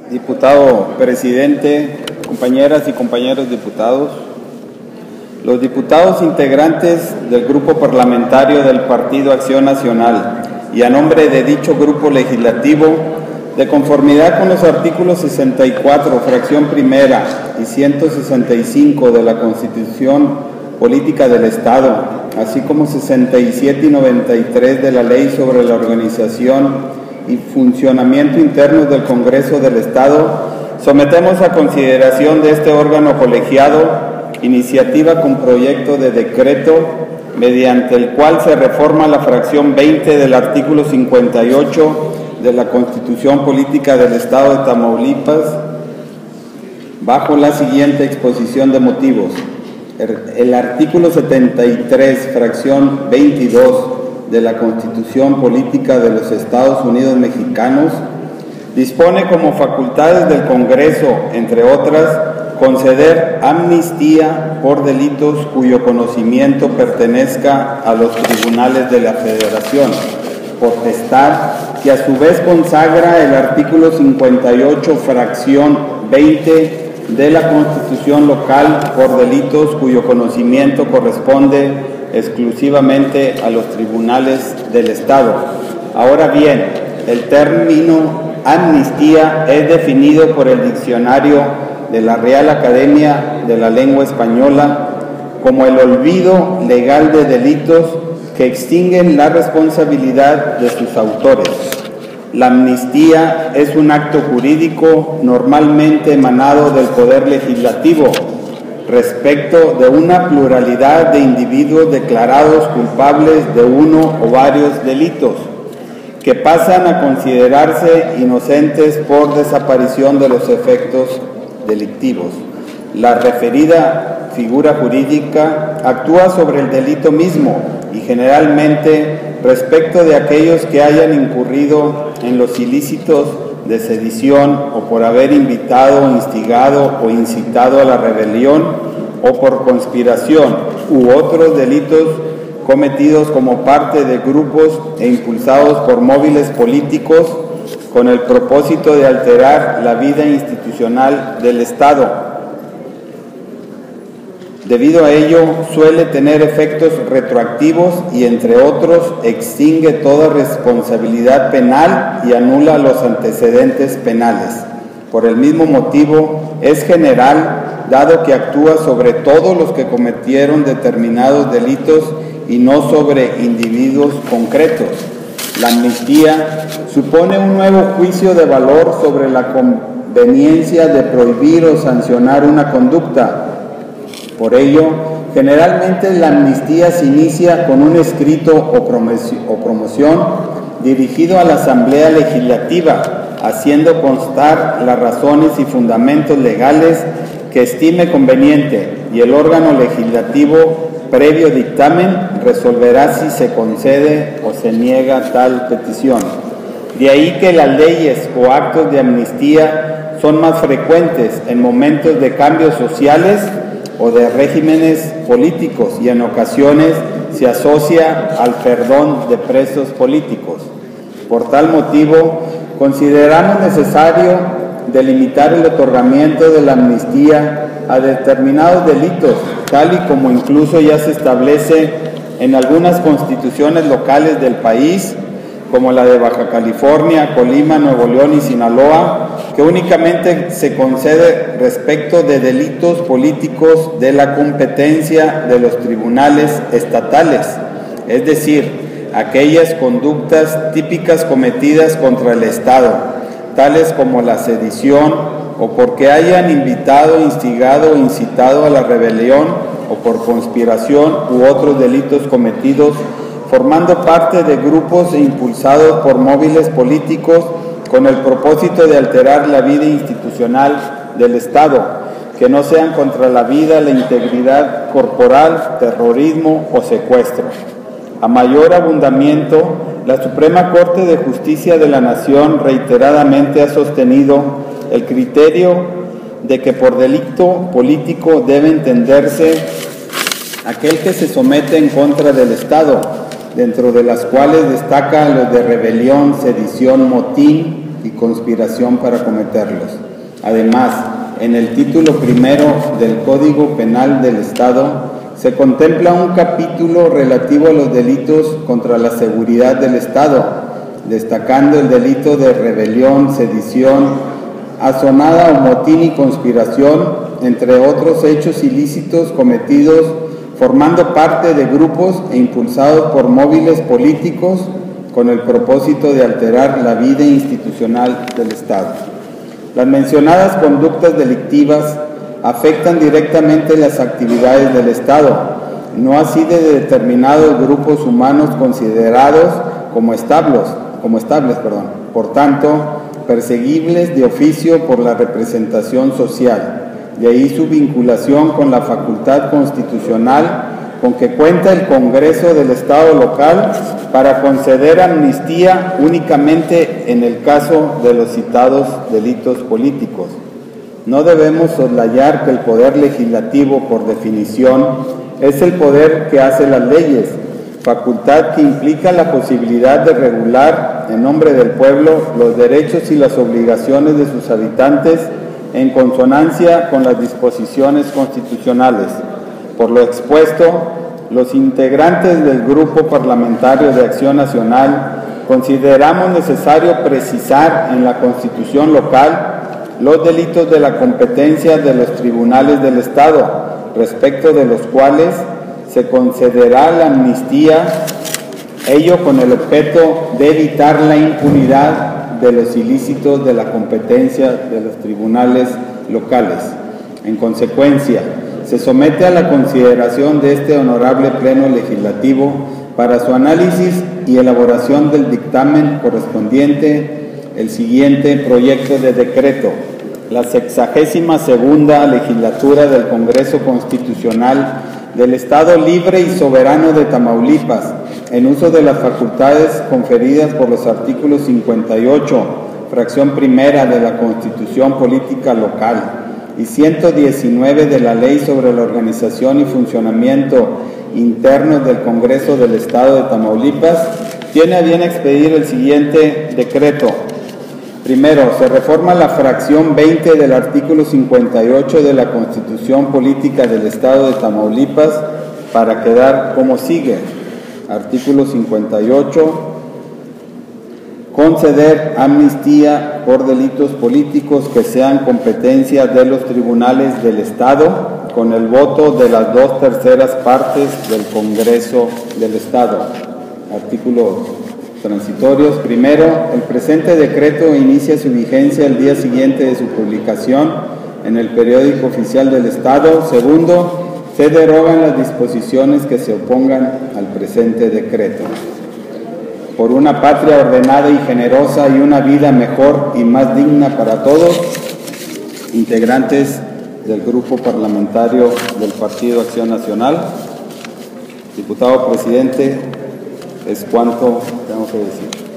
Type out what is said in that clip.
Diputado presidente, compañeras y compañeros diputados, los diputados integrantes del Grupo Parlamentario del Partido Acción Nacional y a nombre de dicho grupo legislativo, de conformidad con los artículos 64, fracción primera y 165 de la Constitución Política del Estado, así como 67 y 93 de la Ley sobre la Organización y Funcionamiento Internos del Congreso del Estado, sometemos a consideración de este órgano colegiado iniciativa con proyecto de decreto mediante el cual se reforma la fracción 20 del artículo 58 de la Constitución Política del Estado de Tamaulipas bajo la siguiente exposición de motivos. El artículo 73, fracción 22 de la Constitución Política de los Estados Unidos Mexicanos dispone como facultades del Congreso, entre otras, conceder amnistía por delitos cuyo conocimiento pertenezca a los tribunales de la Federación, potestad que a su vez consagra el artículo 58, fracción 20 de la Constitución local por delitos cuyo conocimiento corresponde exclusivamente a los tribunales del Estado. Ahora bien, el término amnistía es definido por el diccionario de la Real Academia de la Lengua Española como el olvido legal de delitos que extinguen la responsabilidad de sus autores. La amnistía es un acto jurídico normalmente emanado del Poder Legislativo respecto de una pluralidad de individuos declarados culpables de uno o varios delitos, que pasan a considerarse inocentes por desaparición de los efectos delictivos. La referida figura jurídica actúa sobre el delito mismo y generalmente respecto de aquellos que hayan incurrido en los ilícitos de sedición o por haber invitado, instigado o incitado a la rebelión o por conspiración u otros delitos cometidos como parte de grupos e impulsados por móviles políticos con el propósito de alterar la vida institucional del Estado. Debido a ello, suele tener efectos retroactivos y, entre otros, extingue toda responsabilidad penal y anula los antecedentes penales. Por el mismo motivo, es general, dado que actúa sobre todos los que cometieron determinados delitos y no sobre individuos concretos. La amnistía supone un nuevo juicio de valor sobre la conveniencia de prohibir o sancionar una conducta. Por ello, generalmente la amnistía se inicia con un escrito o promoción dirigido a la Asamblea Legislativa, haciendo constar las razones y fundamentos legales que estime conveniente, y el órgano legislativo, previo dictamen, resolverá si se concede o se niega tal petición. De ahí que las leyes o actos de amnistía son más frecuentes en momentos de cambios sociales o de regímenes políticos y en ocasiones se asocia al perdón de presos políticos. Por tal motivo, consideramos necesario delimitar el otorgamiento de la amnistía a determinados delitos, tal y como incluso ya se establece en algunas constituciones locales del país, como la de Baja California, Colima, Nuevo León y Sinaloa, que únicamente se concede respecto de delitos políticos de la competencia de los tribunales estatales, es decir, aquellas conductas típicas cometidas contra el Estado, tales como la sedición o porque hayan invitado, instigado o incitado a la rebelión o por conspiración u otros delitos cometidos formando parte de grupos e impulsados por móviles políticos con el propósito de alterar la vida institucional del Estado, que no sean contra la vida, la integridad corporal, terrorismo o secuestro. A mayor abundamiento, la Suprema Corte de Justicia de la Nación reiteradamente ha sostenido el criterio de que por delito político debe entenderse aquel que se somete en contra del Estado, dentro de las cuales destacan los de rebelión, sedición, motín, y conspiración para cometerlos. Además, en el título primero del Código Penal del Estado se contempla un capítulo relativo a los delitos contra la seguridad del Estado, destacando el delito de rebelión, sedición, asonada o motín y conspiración, entre otros hechos ilícitos cometidos formando parte de grupos e impulsados por móviles políticos con el propósito de alterar la vida institucional del Estado. Las mencionadas conductas delictivas afectan directamente las actividades del Estado, no así de determinados grupos humanos considerados como estables, por tanto, perseguibles de oficio por la representación social. De ahí su vinculación con la facultad constitucional con que cuenta el Congreso del Estado local para conceder amnistía únicamente en el caso de los citados delitos políticos. No debemos soslayar que el poder legislativo, por definición, es el poder que hace las leyes, facultad que implica la posibilidad de regular en nombre del pueblo los derechos y las obligaciones de sus habitantes en consonancia con las disposiciones constitucionales. Por lo expuesto, los integrantes del Grupo Parlamentario de Acción Nacional consideramos necesario precisar en la Constitución local los delitos de la competencia de los tribunales del Estado, respecto de los cuales se concederá la amnistía, ello con el objeto de evitar la impunidad de los ilícitos de la competencia de los tribunales locales. En consecuencia, se somete a la consideración de este honorable Pleno Legislativo para su análisis y elaboración del dictamen correspondiente el siguiente proyecto de decreto. La 62ª Legislatura del Congreso Constitucional del Estado Libre y Soberano de Tamaulipas, en uso de las facultades conferidas por los artículos 58, fracción primera de la Constitución Política Local y 119 de la Ley sobre la Organización y Funcionamiento Internos del Congreso del Estado de Tamaulipas, tiene a bien expedir el siguiente decreto. Primero, se reforma la fracción 20 del artículo 58 de la Constitución Política del Estado de Tamaulipas para quedar como sigue. Artículo 58. Conceder amnistía por delitos políticos que sean competencia de los tribunales del Estado con el voto de las 2/3 partes del Congreso del Estado. Artículos transitorios. Primero, el presente decreto inicia su vigencia el día siguiente de su publicación en el Periódico Oficial del Estado. Segundo, se derogan las disposiciones que se opongan al presente decreto. Por una patria ordenada y generosa y una vida mejor y más digna para todos, integrantes del Grupo Parlamentario del Partido Acción Nacional. Diputado presidente, es cuanto tengo que decir.